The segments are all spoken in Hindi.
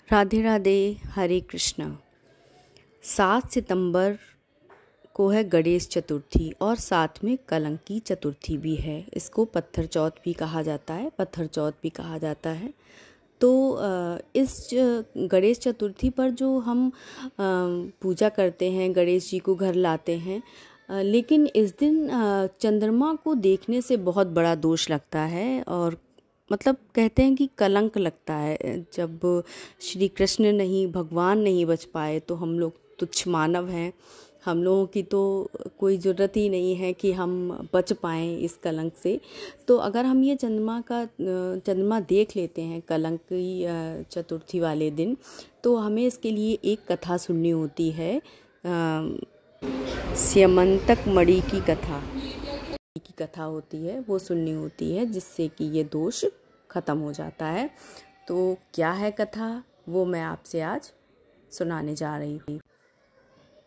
राधे राधे, हरे कृष्णा। 7 सितंबर को है गणेश चतुर्थी और साथ में कलंक की चतुर्थी भी है। इसको पत्थर चौथ भी कहा जाता है, पत्थर चौथ भी कहा जाता है। तो इस गणेश चतुर्थी पर जो हम पूजा करते हैं, गणेश जी को घर लाते हैं, लेकिन इस दिन चंद्रमा को देखने से बहुत बड़ा दोष लगता है और मतलब कहते हैं कि कलंक लगता है। जब श्री कृष्ण नहीं, भगवान नहीं बच पाए तो हम लोग तुच्छ मानव हैं। हम लोगों की तो कोई ज़रूरत ही नहीं है कि हम बच पाएँ इस कलंक से। तो अगर हम ये चंद्रमा देख लेते हैं कलंक की चतुर्थी वाले दिन, तो हमें इसके लिए एक कथा सुननी होती है, स्यमंतक मणि की कथा होती है, वो सुननी होती है, जिससे कि ये दोष ख़त्म हो जाता है। तो क्या है कथा, वो मैं आपसे आज सुनाने जा रही हूँ।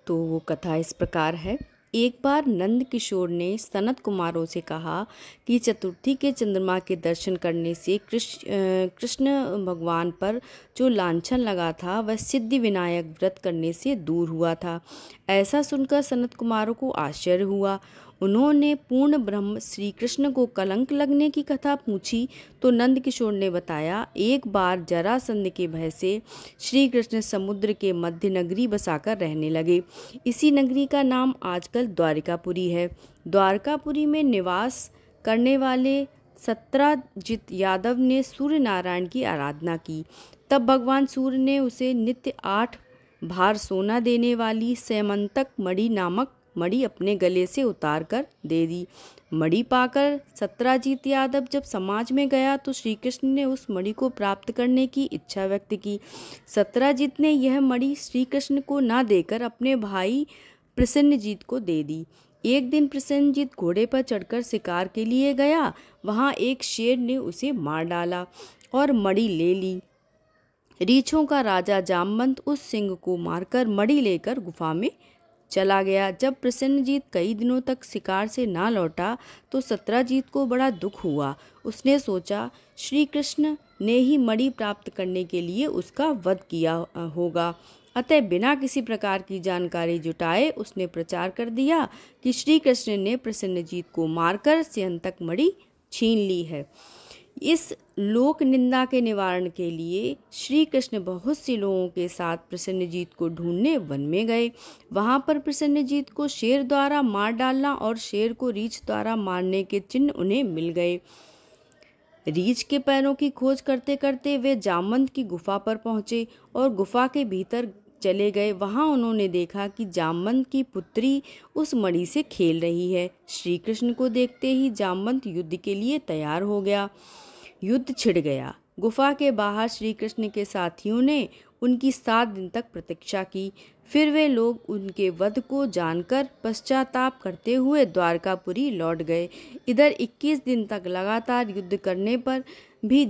तो वो कथा इस प्रकार है। एक बार नंद किशोर ने सनत कुमारों से कहा कि चतुर्थी के चंद्रमा के दर्शन करने से कृष्ण भगवान पर जो लांछन लगा था वह सिद्धि विनायक व्रत करने से दूर हुआ था। ऐसा सुनकर सनत कुमारों को आश्चर्य हुआ। उन्होंने पूर्ण ब्रह्म श्री कृष्ण को कलंक लगने की कथा पूछी तो नंद किशोर ने बताया, एक बार जरासंध के भय से श्री कृष्ण समुद्र के मध्य नगरी बसाकर रहने लगे। इसी नगरी का नाम आजकल द्वारिकापुरी है। द्वारकापुरी में निवास करने वाले सत्राजित यादव ने सूर्य नारायण की आराधना की। तब भगवान सूर्य ने उसे नित्य 8 भार सोना देने वाली स्यमंतक मणि नामक मणि अपने गले से उतार कर दे दी। मणि पाकर सत्राजीत यादव जब समाज में गया तो श्री कृष्ण ने उस मणि को प्राप्त करने की इच्छा व्यक्त की। सत्राजीत ने यह मणि श्री कृष्ण को न देकर अपने भाई प्रसन्नजीत को दे दी। एक दिन प्रसन्नजीत घोड़े पर चढ़कर शिकार के लिए गया। वहां एक शेर ने उसे मार डाला और मणि ले ली। रीछों का राजा जामवंत उस सिंह को मारकर मणि लेकर गुफा में चला गया। जब प्रसन्नजीत कई दिनों तक शिकार से ना लौटा तो सत्राजीत को बड़ा दुख हुआ। उसने सोचा श्री कृष्ण ने ही मणि प्राप्त करने के लिए उसका वध किया होगा। अतः बिना किसी प्रकार की जानकारी जुटाए उसने प्रचार कर दिया कि श्री कृष्ण ने प्रसन्नजीत को मारकर स्यंतक मणि छीन ली है। इस लोक निंदा के निवारण के लिए श्री कृष्ण बहुत से लोगों के साथ प्रसन्नजीत को ढूंढने वन में गए। वहां पर प्रसन्नजीत को शेर द्वारा मार डालना और शेर को रीछ द्वारा मारने के चिन्ह उन्हें मिल गए। रीछ के पैरों की खोज करते करते वे जामवंत की गुफा पर पहुंचे और गुफा के भीतर चले गए। वहां उन्होंने देखा कि जामवंत की पुत्री उस मणि से खेल रही है। श्री कृष्ण को देखते ही जामवंत युद्ध के लिए तैयार हो गया। युद्ध छिड़ गया। गुफा के बाहर श्री कृष्ण के साथियों ने उनकी 7 दिन तक प्रतीक्षा की। फिर वे लोग उनके वध को जानकर पश्चाताप करते हुए द्वारकापुरी लौट गए। इधर 21 दिन तक लगातार युद्ध करने पर भी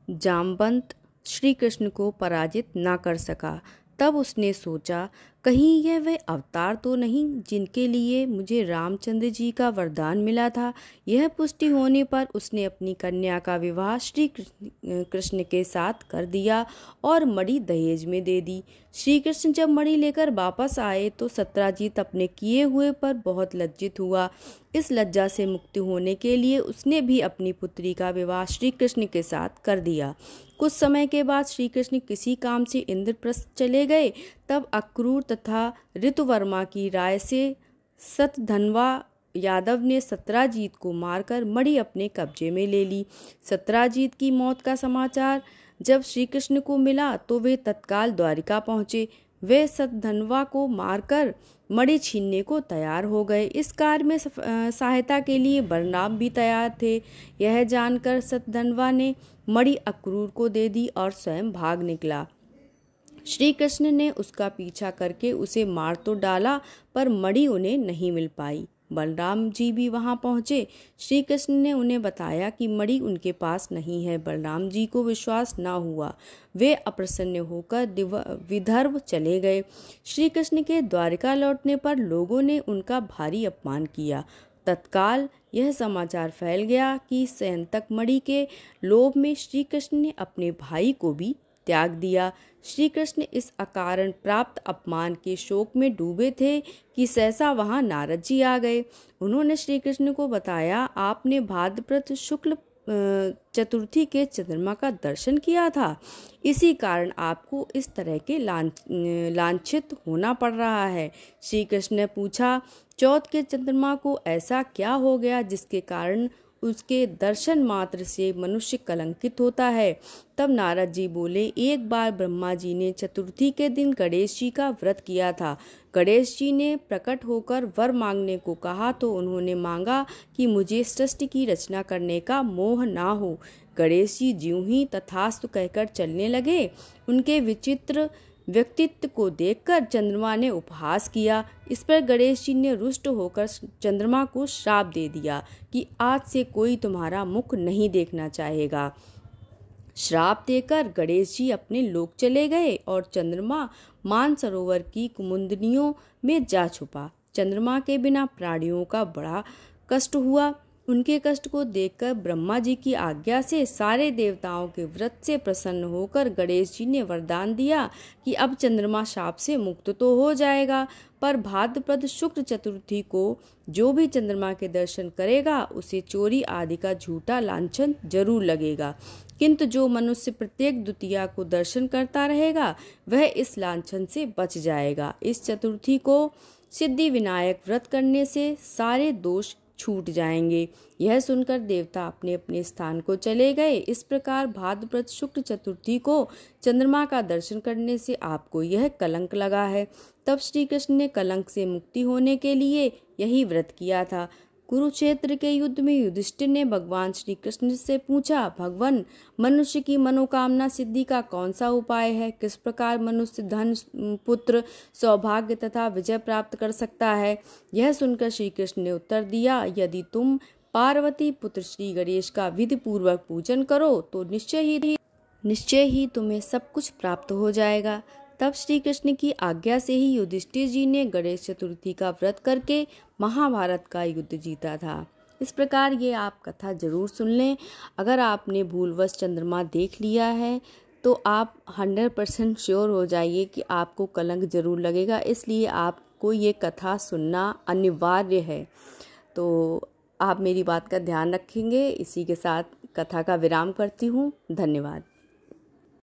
जामवंत श्री कृष्ण को पराजित ना कर सका। तब उसने सोचा, कहीं यह वे अवतार तो नहीं जिनके लिए मुझे रामचंद्र जी का वरदान मिला था। यह पुष्टि होने पर उसने अपनी कन्या का विवाह श्री कृष्ण के साथ कर दिया और मणि दहेज में दे दी। श्री कृष्ण जब मणि लेकर वापस आए तो सत्राजीत अपने किए हुए पर बहुत लज्जित हुआ। इस लज्जा से मुक्ति होने के लिए उसने भी अपनी पुत्री का विवाह श्री कृष्ण के साथ कर दिया। कुछ समय के बाद श्री कृष्ण किसी काम से इंद्रप्रस्थ चले गए। तब अक्रूर तथा ऋतुवर्मा की राय से सतधनवा यादव ने सत्राजीत को मारकर मणि अपने कब्जे में ले ली। सत्राजीत की मौत का समाचार जब श्री कृष्ण को मिला तो वे तत्काल द्वारिका पहुंचे। वे सतधनवा को मारकर मणि छीनने को तैयार हो गए। इस कार्य में सहायता के लिए बलराम भी तैयार थे। यह जानकर सतधनवा ने मणि अक्रूर को दे दी और स्वयं भाग निकला। श्री कृष्ण ने उसका पीछा करके उसे मार तो डाला पर मणि उन्हें नहीं मिल पाई। बलराम जी भी वहां पहुंचे। श्री कृष्ण ने उन्हें बताया कि मणि उनके पास नहीं है। बलराम जी को विश्वास न हुआ। वे अप्रसन्न होकर विदर्भ चले गए। श्री कृष्ण के द्वारिका लौटने पर लोगों ने उनका भारी अपमान किया। तत्काल यह समाचार फैल गया कि स्यंतक मणि के लोभ में श्री कृष्ण ने अपने भाई को भी त्याग दिया। श्री कृष्ण इस अकारण प्राप्त अपमान के शोक में डूबे थे कि सहसा वहां नारद जी आ गए। उन्होंने श्री कृष्ण को बताया, आपने भाद्रपद शुक्ल चतुर्थी के चंद्रमा का दर्शन किया था, इसी कारण आपको इस तरह के लांछित होना पड़ रहा है। श्री कृष्ण ने पूछा, चौथ के चंद्रमा को ऐसा क्या हो गया जिसके कारण उसके दर्शन मात्र से मनुष्य कलंकित होता है। तब नारद जी बोले, एक बार ब्रह्मा जी ने चतुर्थी के दिन गणेश जी का व्रत किया था। गणेश जी ने प्रकट होकर वर मांगने को कहा तो उन्होंने मांगा कि मुझे सृष्टि की रचना करने का मोह ना हो। गणेश जी ज्यों ही तथास्तु कहकर चलने लगे, उनके विचित्र व्यक्तित्व को देखकर चंद्रमा ने उपहास किया। इस पर गणेश जी ने रुष्ट होकर चंद्रमा को श्राप दे दिया कि आज से कोई तुम्हारा मुख नहीं देखना चाहेगा। श्राप देकर गणेश जी अपने लोक चले गए और चंद्रमा मानसरोवर की कुमुदनियों में जा छुपा। चंद्रमा के बिना प्राणियों का बड़ा कष्ट हुआ। उनके कष्ट को देखकर ब्रह्मा जी की आज्ञा से सारे देवताओं के व्रत से प्रसन्न होकर गणेश जी ने वरदान दिया कि अब चंद्रमा शाप से मुक्त तो हो जाएगा, पर भाद्रपद शुक्ल चतुर्थी को जो भी चंद्रमा के दर्शन करेगा उसे चोरी आदि का झूठा लांछन जरूर लगेगा, किंतु जो मनुष्य प्रत्येक द्वितीया को दर्शन करता रहेगा वह इस लांछन से बच जाएगा। इस चतुर्थी को सिद्धि विनायक व्रत करने से सारे दोष छूट जाएंगे। यह सुनकर देवता अपने अपने स्थान को चले गए। इस प्रकार भाद्रपद शुक्ल चतुर्थी को चंद्रमा का दर्शन करने से आपको यह कलंक लगा है। तब श्री कृष्ण ने कलंक से मुक्ति होने के लिए यही व्रत किया था। कुरुक्षेत्र के युद्ध में युधिष्ठिर ने भगवान श्री कृष्ण से पूछा, भगवान, मनुष्य की मनोकामना सिद्धि का कौन सा उपाय है? किस प्रकार मनुष्य धन, पुत्र, सौभाग्य तथा विजय प्राप्त कर सकता है? यह सुनकर श्री कृष्ण ने उत्तर दिया, यदि तुम पार्वती पुत्र श्री गणेश का विधि पूर्वक पूजन करो तो निश्चय ही तुम्हें सब कुछ प्राप्त हो जाएगा। तब श्री कृष्ण की आज्ञा से ही युधिष्ठिर जी ने गणेश चतुर्थी का व्रत करके महाभारत का युद्ध जीता था। इस प्रकार ये आप कथा जरूर सुन लें। अगर आपने भूलवश चंद्रमा देख लिया है तो आप 100% श्योर हो जाइए कि आपको कलंक जरूर लगेगा, इसलिए आपको ये कथा सुनना अनिवार्य है। तो आप मेरी बात का ध्यान रखेंगे। इसी के साथ कथा का विराम करती हूँ। धन्यवाद।